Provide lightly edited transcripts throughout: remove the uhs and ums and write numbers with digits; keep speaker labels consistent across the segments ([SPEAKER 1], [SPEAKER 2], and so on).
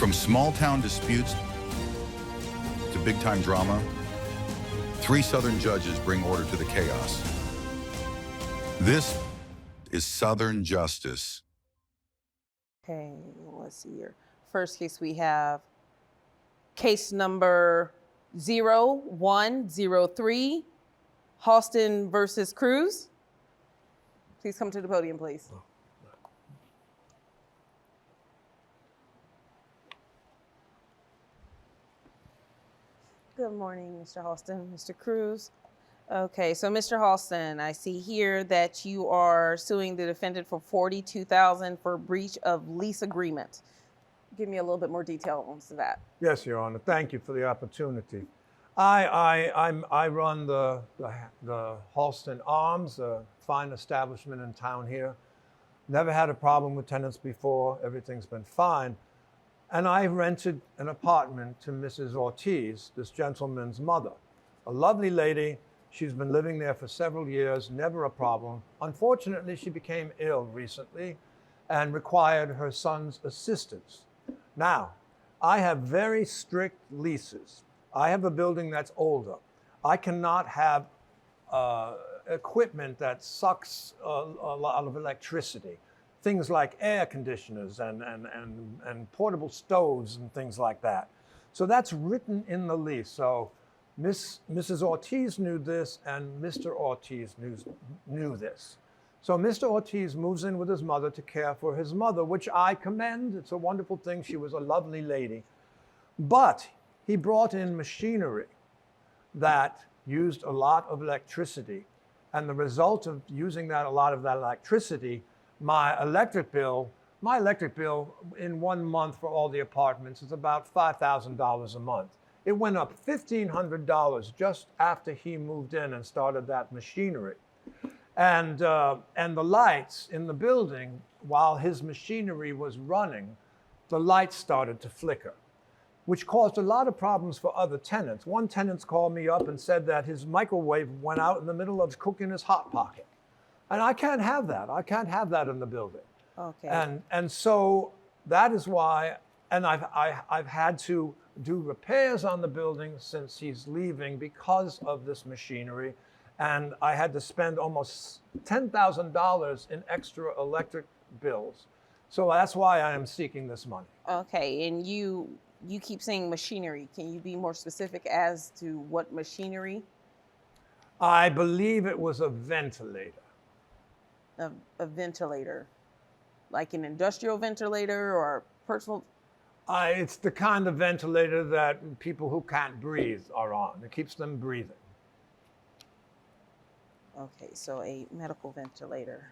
[SPEAKER 1] From small-town disputes to big-time drama, 3 Southern judges bring order to the chaos. This is Southern justice.
[SPEAKER 2] Okay, let's see here. First case we have case number 0103, Halston versus Cruz. Please come to the podium, please. Good morning, Mr. Halston, Mr. Cruz. Okay, so Mr. Halston, I see here that you are suing the defendant for $42,000 for breach of lease agreement. Give me a little bit more detail on that.
[SPEAKER 3] Yes, Your Honor. Thank you for the opportunity. I run the Halston Arms, a fine establishment in town here. Never had a problem with tenants before. Everything's been fine. And I rented an apartment to Mrs. Ortiz, this gentleman's mother. A lovely lady. She's been living there for several years, never a problem. Unfortunately, she became ill recently and required her son's assistance. Now, I have very strict leases. I have a building that's older. I cannot have equipment that sucks a lot of electricity. Things like air conditioners and portable stoves and things like that. So that's written in the lease. So Mrs. Ortiz knew this and Mr. Ortiz knew this. So Mr. Ortiz moves in with his mother to care for his mother, which I commend. It's a wonderful thing. She was a lovely lady. But he brought in machinery that used a lot of electricity. And the result of using a lot of that electricity, my electric bill in 1 month for all the apartments is about $5,000 a month. It went up $1,500 just after he moved in and started that machinery. And the lights in the building, while his machinery was running, the lights started to flicker, which caused a lot of problems for other tenants. One tenant called me up and said that his microwave went out in the middle of cooking his Hot Pocket. And I can't have that. I can't have that in the building.
[SPEAKER 2] Okay.
[SPEAKER 3] And so that is why, and I've had to do repairs on the building since he's leaving because of this machinery. And I had to spend almost $10,000 in extra electric bills. So that's why I am seeking this money.
[SPEAKER 2] Okay, and you keep saying machinery. Can you be more specific as to what machinery?
[SPEAKER 3] I believe it was a ventilator.
[SPEAKER 2] A ventilator, like an industrial ventilator or personal?
[SPEAKER 3] It's the kind of ventilator that people who can't breathe are on. It keeps them breathing.
[SPEAKER 2] Okay, so a medical ventilator.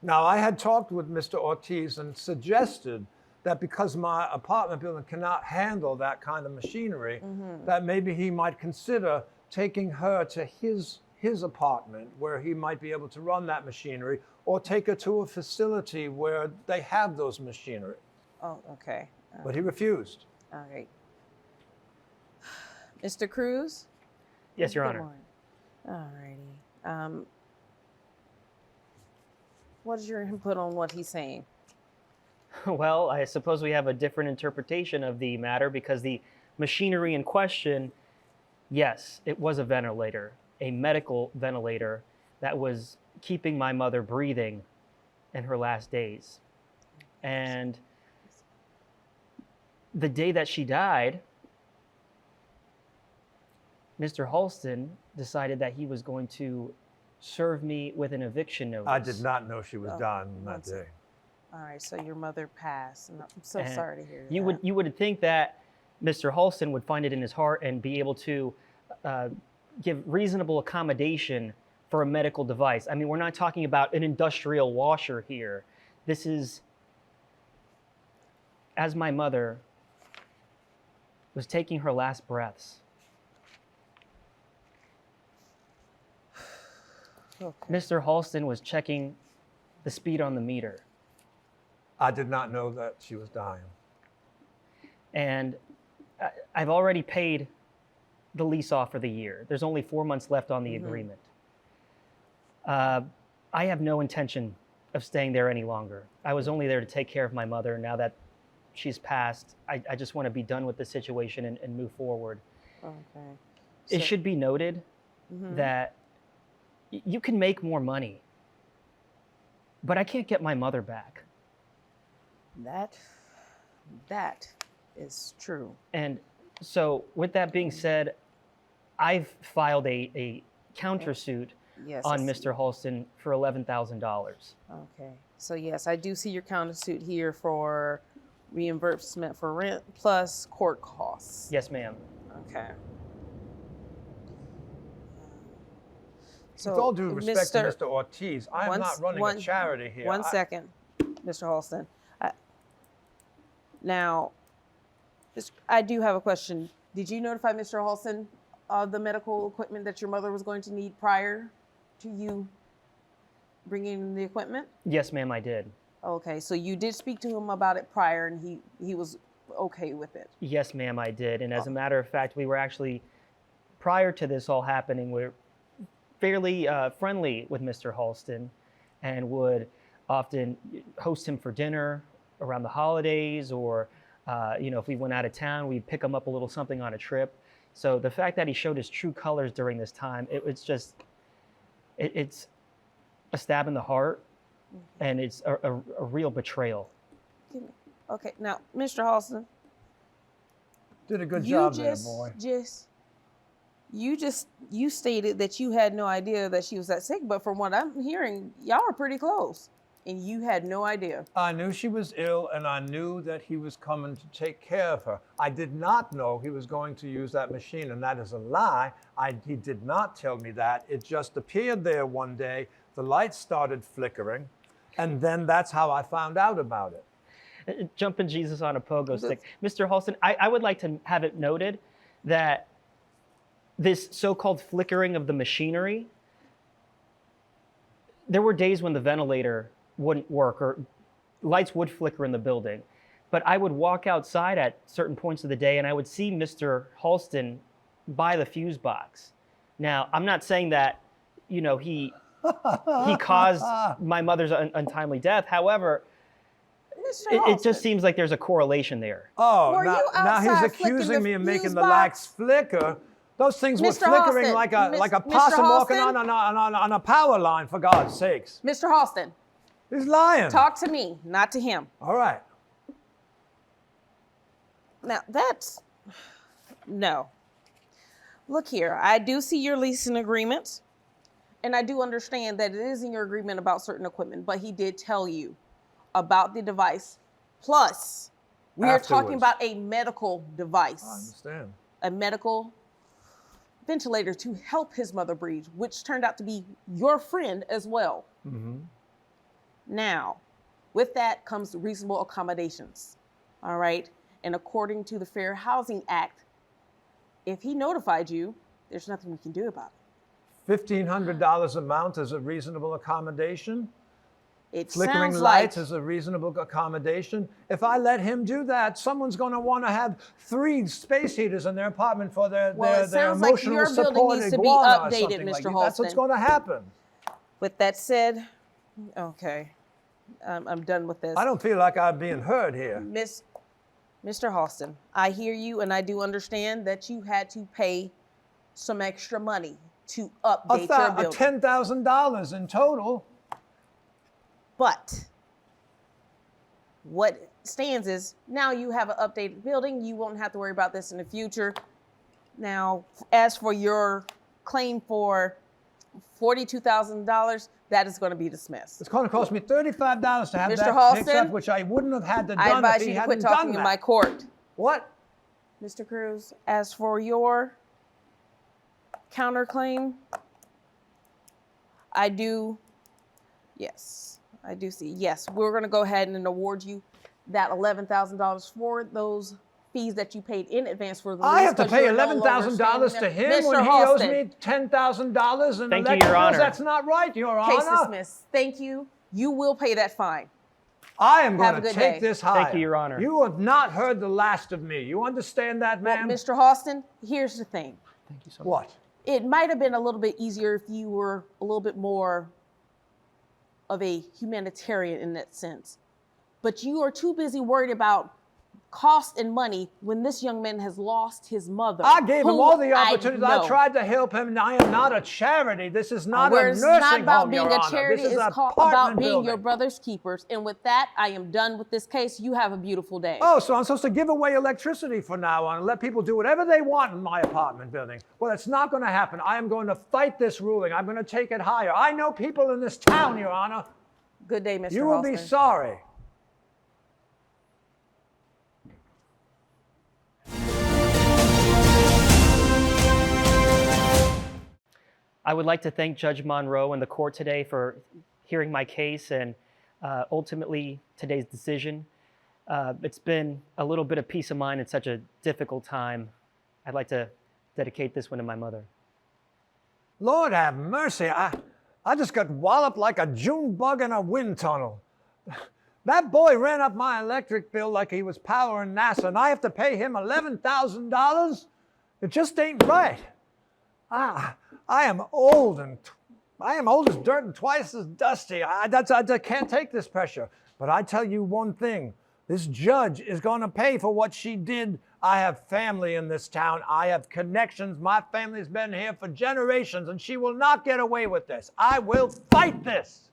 [SPEAKER 3] Now, I had talked with Mr. Ortiz and suggested that because my apartment building cannot handle that kind of machinery, that maybe he might consider taking her to his apartment where he might be able to run that machinery, or take her to a facility where they have those machinery.
[SPEAKER 2] Oh, okay.
[SPEAKER 3] But he refused.
[SPEAKER 2] All right. Mr. Cruz?
[SPEAKER 4] Yes, Your Honor.
[SPEAKER 2] All righty. What is your input on what he's saying?
[SPEAKER 4] Well, I suppose we have a different interpretation of the matter because the machinery in question, yes, it was a ventilator, a medical ventilator that was keeping my mother breathing in her last days. And the day that she died, Mr. Halston decided that he was going to serve me with an eviction notice.
[SPEAKER 3] I did not know she was dying that day.
[SPEAKER 2] All right, so your mother passed, and I'm so sorry to hear that.
[SPEAKER 4] You would think that Mr. Halston would find it in his heart and be able to give reasonable accommodation for a medical device. I mean, we're not talking about an industrial washer here. This is, as my mother was taking her last breaths.
[SPEAKER 2] Okay.
[SPEAKER 4] Mr. Halston was checking the speed on the meter.
[SPEAKER 3] I did not know that she was dying.
[SPEAKER 4] And I've already paid the lease off for the year. There's only 4 months left on the agreement. I have no intention of staying there any longer. I was only there to take care of my mother. Now that she's passed, I just want to be done with the situation and move forward.
[SPEAKER 2] Okay.
[SPEAKER 4] It
[SPEAKER 2] So-
[SPEAKER 4] should be noted
[SPEAKER 2] Mhm.
[SPEAKER 4] that you can make more money, but I can't get my mother back.
[SPEAKER 2] That is true.
[SPEAKER 4] And so with that being said, I've filed a countersuit
[SPEAKER 2] Yes. I
[SPEAKER 4] on
[SPEAKER 2] see.
[SPEAKER 4] Mr. Halston for $11,000.
[SPEAKER 2] Okay. So yes, I do see your countersuit here for reimbursement for rent plus court costs.
[SPEAKER 4] Yes, ma'am.
[SPEAKER 2] Okay.
[SPEAKER 3] With all due respect to Mr. Ortiz, I am
[SPEAKER 2] one
[SPEAKER 3] not
[SPEAKER 2] s-
[SPEAKER 3] running
[SPEAKER 2] one-
[SPEAKER 3] a charity here.
[SPEAKER 2] One second, Mr. Halston. Now, I do have a question. Did you notify Mr. Halston of the medical equipment that your mother was going to need prior to you bringing in the equipment?
[SPEAKER 4] Yes, ma'am, I did.
[SPEAKER 2] Okay, so you did speak to him about it prior, and he was okay with it.
[SPEAKER 4] Yes, ma'am, I did. And as a matter of fact, we were actually, prior to this all happening, we're fairly friendly with Mr. Halston and would often host him for dinner around the holidays, or if we went out of town, we'd pick him up a little something on a trip. So the fact that he showed his true colors during this time, it's a stab in the heart, and it's a real betrayal.
[SPEAKER 2] Okay, now, Mr. Halston,
[SPEAKER 3] Did a good
[SPEAKER 2] you
[SPEAKER 3] job there,
[SPEAKER 2] just
[SPEAKER 3] boy.
[SPEAKER 2] you stated that you had no idea that she was that sick, but from what I'm hearing, y'all are pretty close, and you had no idea.
[SPEAKER 3] I knew she was ill, and I knew that he was coming to take care of her. I did not know he was going to use that machine, and that is a lie. He did not tell me that. It just appeared there one day. The lights started flickering, and then that's how I found out about it.
[SPEAKER 4] Jumping Jesus on a pogo stick. Mr. Halston, I would like to have it noted that this so-called flickering of the machinery, there were days when the ventilator wouldn't work or lights would flicker in the building. But I would walk outside at certain points of the day and I would see Mr. Halston by the fuse box. Now, I'm not saying that, he caused my mother's untimely death. However,
[SPEAKER 2] Mr.
[SPEAKER 4] it just
[SPEAKER 2] Halston,
[SPEAKER 4] seems like there's a correlation there.
[SPEAKER 3] Oh,
[SPEAKER 2] Were
[SPEAKER 3] now,
[SPEAKER 2] you
[SPEAKER 3] now he's
[SPEAKER 2] outside flicking
[SPEAKER 3] accusing
[SPEAKER 2] the
[SPEAKER 3] me of making
[SPEAKER 2] fuse
[SPEAKER 3] the
[SPEAKER 2] box?
[SPEAKER 3] lights flicker. Those things were
[SPEAKER 2] Mr.
[SPEAKER 3] flickering
[SPEAKER 2] Halston,
[SPEAKER 3] like a
[SPEAKER 2] Mr.
[SPEAKER 3] possum walking
[SPEAKER 2] Halston?
[SPEAKER 3] on a power line, for God's sakes.
[SPEAKER 2] Mr. Halston,
[SPEAKER 3] He's lying.
[SPEAKER 2] talk to me, not to him.
[SPEAKER 3] All right.
[SPEAKER 2] Now no. Look here, I do see your leasing agreement, and I do understand that it is in your agreement about certain equipment, but he did tell you about the device. Plus, we are talking
[SPEAKER 3] Afterwards.
[SPEAKER 2] about a medical device.
[SPEAKER 3] I understand.
[SPEAKER 2] A medical ventilator to help his mother breathe, which turned out to be your friend as well.
[SPEAKER 3] Mm-hmm.
[SPEAKER 2] Now, with that comes reasonable accommodations, all right? And according to the Fair Housing Act, if he notified you, there's nothing we can do about it.
[SPEAKER 3] $1,500 a month is a reasonable accommodation.
[SPEAKER 2] It
[SPEAKER 3] Flickering
[SPEAKER 2] sounds
[SPEAKER 3] lights
[SPEAKER 2] like
[SPEAKER 3] is a reasonable accommodation. If I let him do that, someone's going to want to have 3 space heaters in their apartment for their
[SPEAKER 2] Well, it sounds like
[SPEAKER 3] emotional
[SPEAKER 2] your building
[SPEAKER 3] support
[SPEAKER 2] needs to be
[SPEAKER 3] iguana or
[SPEAKER 2] updated,
[SPEAKER 3] something like
[SPEAKER 2] Mr.
[SPEAKER 3] that. That's what's
[SPEAKER 2] Halston.
[SPEAKER 3] going to happen.
[SPEAKER 2] With that said, okay, I'm done with this.
[SPEAKER 3] I don't feel like I'm being heard here.
[SPEAKER 2] Mr. Halston, I hear you, and I do understand that you had to pay some extra money to update your building.
[SPEAKER 3] $10,000 in total.
[SPEAKER 2] But what stands is now you have an updated building. You won't have to worry about this in the future. Now, as for your claim for $42,000, that is going to be dismissed.
[SPEAKER 3] It's going to cost me $35 to have
[SPEAKER 2] Mr.
[SPEAKER 3] that fixed up,
[SPEAKER 2] Halston,
[SPEAKER 3] which I wouldn't have had to
[SPEAKER 2] I
[SPEAKER 3] done
[SPEAKER 2] advise
[SPEAKER 3] if he
[SPEAKER 2] you to
[SPEAKER 3] hadn't
[SPEAKER 2] quit
[SPEAKER 3] done
[SPEAKER 2] talking
[SPEAKER 3] that.
[SPEAKER 2] in my court.
[SPEAKER 3] What?
[SPEAKER 2] Mr. Cruz, as for your counterclaim, I do see. Yes, we're going to go ahead and award you that $11,000 for those fees that you paid in advance for the lease.
[SPEAKER 3] I have to
[SPEAKER 2] 'cause
[SPEAKER 3] pay
[SPEAKER 2] you're no longer
[SPEAKER 3] $11,000
[SPEAKER 2] staying
[SPEAKER 3] to
[SPEAKER 2] there.
[SPEAKER 3] him when
[SPEAKER 2] Mr.
[SPEAKER 3] he owes
[SPEAKER 2] Halston,
[SPEAKER 3] me $10,000 in
[SPEAKER 4] Thank you,
[SPEAKER 3] electric
[SPEAKER 4] Your
[SPEAKER 3] bills?
[SPEAKER 4] Honor.
[SPEAKER 3] That's not right, Your
[SPEAKER 2] Case
[SPEAKER 3] Honor.
[SPEAKER 2] dismissed. Thank you. You will pay that fine.
[SPEAKER 3] I am
[SPEAKER 2] Have
[SPEAKER 3] going
[SPEAKER 2] a
[SPEAKER 3] to
[SPEAKER 2] good
[SPEAKER 3] take
[SPEAKER 2] day.
[SPEAKER 3] this higher.
[SPEAKER 4] Thank you, Your Honor.
[SPEAKER 3] You have not heard the last of me. You understand that,
[SPEAKER 2] Well,
[SPEAKER 3] ma'am?
[SPEAKER 2] Mr. Halston, here's the thing.
[SPEAKER 4] Thank you so much.
[SPEAKER 3] What?
[SPEAKER 2] It might have been a little bit easier if you were a little bit more of a humanitarian in that sense. But you are too busy worried about cost and money when this young man has lost his mother.
[SPEAKER 3] I gave him
[SPEAKER 2] who
[SPEAKER 3] all the opportunities. I
[SPEAKER 2] know.
[SPEAKER 3] tried to help him. And I am not a charity. This is not
[SPEAKER 2] Where
[SPEAKER 3] a
[SPEAKER 2] it's
[SPEAKER 3] nursing
[SPEAKER 2] not about
[SPEAKER 3] home,
[SPEAKER 2] being
[SPEAKER 3] Your
[SPEAKER 2] a
[SPEAKER 3] Honor.
[SPEAKER 2] charity,
[SPEAKER 3] This is
[SPEAKER 2] it's
[SPEAKER 3] an
[SPEAKER 2] about
[SPEAKER 3] apartment
[SPEAKER 2] being
[SPEAKER 3] building.
[SPEAKER 2] your brother's keepers. And with that, I am done with this case. You have a beautiful day.
[SPEAKER 3] Oh, so I'm supposed to give away electricity from now on and let people do whatever they want in my apartment building. Well, it's not going to happen. I am going to fight this ruling. I'm going to take it higher. I know people in this town, Your Honor.
[SPEAKER 2] Good day, Mr.
[SPEAKER 3] You will be
[SPEAKER 2] Halston.
[SPEAKER 3] sorry.
[SPEAKER 4] I would like to thank Judge Monroe and the court today for hearing my case and ultimately today's decision. It's been a little bit of peace of mind in such a difficult time. I'd like to dedicate this one to my mother.
[SPEAKER 3] Lord have mercy. I just got walloped like a June bug in a wind tunnel. That boy ran up my electric bill like he was powering NASA, and I have to pay him $11,000? It just ain't right. I am old as dirt and twice as dusty. I can't take this pressure. But I tell you one thing, this judge is going to pay for what she did. I have family in this town. I have connections. My family's been here for generations, and she will not get away with this. I will fight this.